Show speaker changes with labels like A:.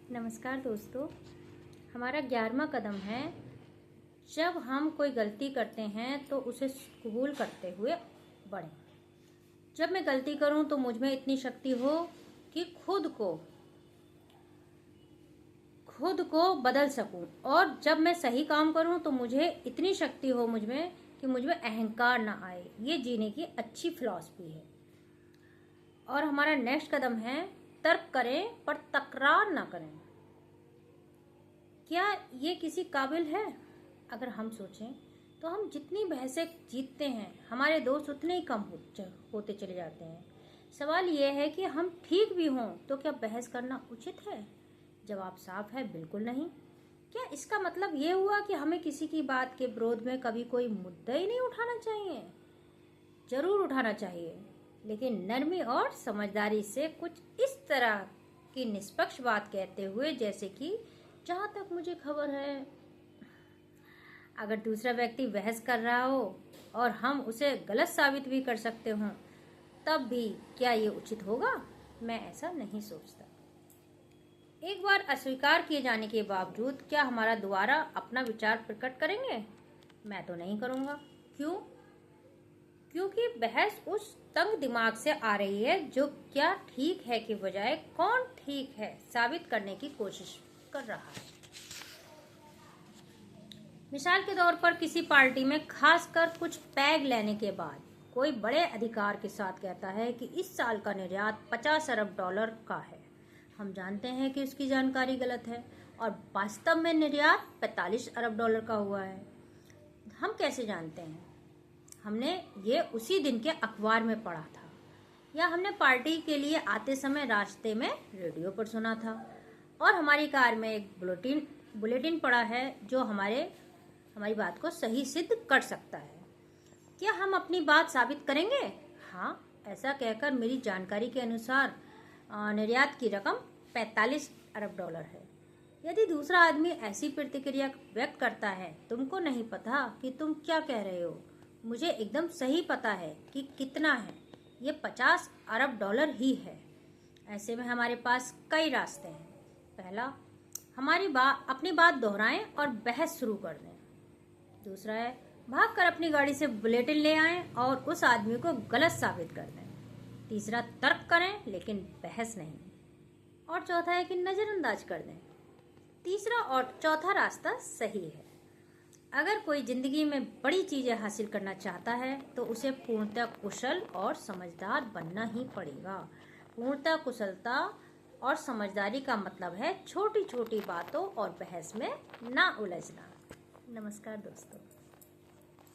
A: नमस्कार दोस्तों, हमारा 11वां कदम है। जब हम कोई गलती करते हैं तो उसे कबूल करते हुए बढ़ें। जब मैं गलती करूं तो मुझ में इतनी शक्ति हो कि खुद को बदल सकूं, और जब मैं सही काम करूं तो मुझे इतनी शक्ति हो मुझ में कि मुझ में अहंकार ना आए। ये जीने की अच्छी फिलॉसफी है। और हमारा नेक्स्ट कदम है, तर्क करें पर तकरार ना करें। क्या ये किसी काबिल है? अगर हम सोचें तो हम जितनी बहसें जीतते हैं, हमारे दोस्त उतने ही कम होते चले जाते हैं। सवाल ये है कि हम ठीक भी हों तो क्या बहस करना उचित है? जवाब साफ है, बिल्कुल नहीं। क्या इसका मतलब ये हुआ कि हमें किसी की बात के विरोध में कभी कोई मुद्दा ही नहीं उठाना चाहिए? जरूर उठाना चाहिए, लेकिन नरमी और समझदारी से। कुछ इस तरह की निष्पक्ष बात कहते हुए, जैसे कि जहाँ तक मुझे खबर है, अगर दूसरा व्यक्ति बहस कर रहा हो और हम उसे गलत साबित भी कर सकते हों, तब भी क्या ये उचित होगा? मैं ऐसा नहीं सोचता। एक बार अस्वीकार किए जाने के बावजूद क्या हमारा दोबारा अपना विचार प्रकट करेंगे? मैं तो नहीं करूँगा। क्यों? क्योंकि बहस उस तंग दिमाग से आ रही है जो क्या ठीक है के बजाय कौन ठीक है साबित करने की कोशिश कर रहा है। मिसाल के तौर पर, किसी पार्टी में खासकर कुछ पैग लेने के बाद कोई बड़े अधिकार के साथ कहता है कि इस साल का निर्यात 50 अरब डॉलर का है। हम जानते हैं कि उसकी जानकारी गलत है और वास्तव में निर्यात 45 अरब डॉलर का हुआ है। हम कैसे जानते हैं? हमने ये उसी दिन के अखबार में पढ़ा था, या हमने पार्टी के लिए आते समय रास्ते में रेडियो पर सुना था, और हमारी कार में एक बुलेटिन पड़ा है जो हमारी बात को सही सिद्ध कर सकता है। क्या हम अपनी बात साबित करेंगे? हाँ, ऐसा कहकर मेरी जानकारी के अनुसार निर्यात की रकम 45 अरब डॉलर है। यदि दूसरा आदमी ऐसी प्रतिक्रिया व्यक्त करता है, तुमको नहीं पता कि तुम क्या कह रहे हो, मुझे एकदम सही पता है कि कितना है, ये 50 अरब डॉलर ही है। ऐसे में हमारे पास कई रास्ते हैं। पहला, अपनी बात दोहराएं और बहस शुरू कर दें। दूसरा है, भागकर अपनी गाड़ी से बुलेटिन ले आएं और उस आदमी को गलत साबित कर दें। तीसरा, तर्क करें लेकिन बहस नहीं। और चौथा है कि नज़रअंदाज कर दें। तीसरा और चौथा रास्ता सही है। अगर कोई जिंदगी में बड़ी चीज़ें हासिल करना चाहता है तो उसे पूर्णतः कुशल और समझदार बनना ही पड़ेगा। पूर्णतः कुशलता और समझदारी का मतलब है छोटी छोटी बातों और बहस में ना उलझना। नमस्कार दोस्तों।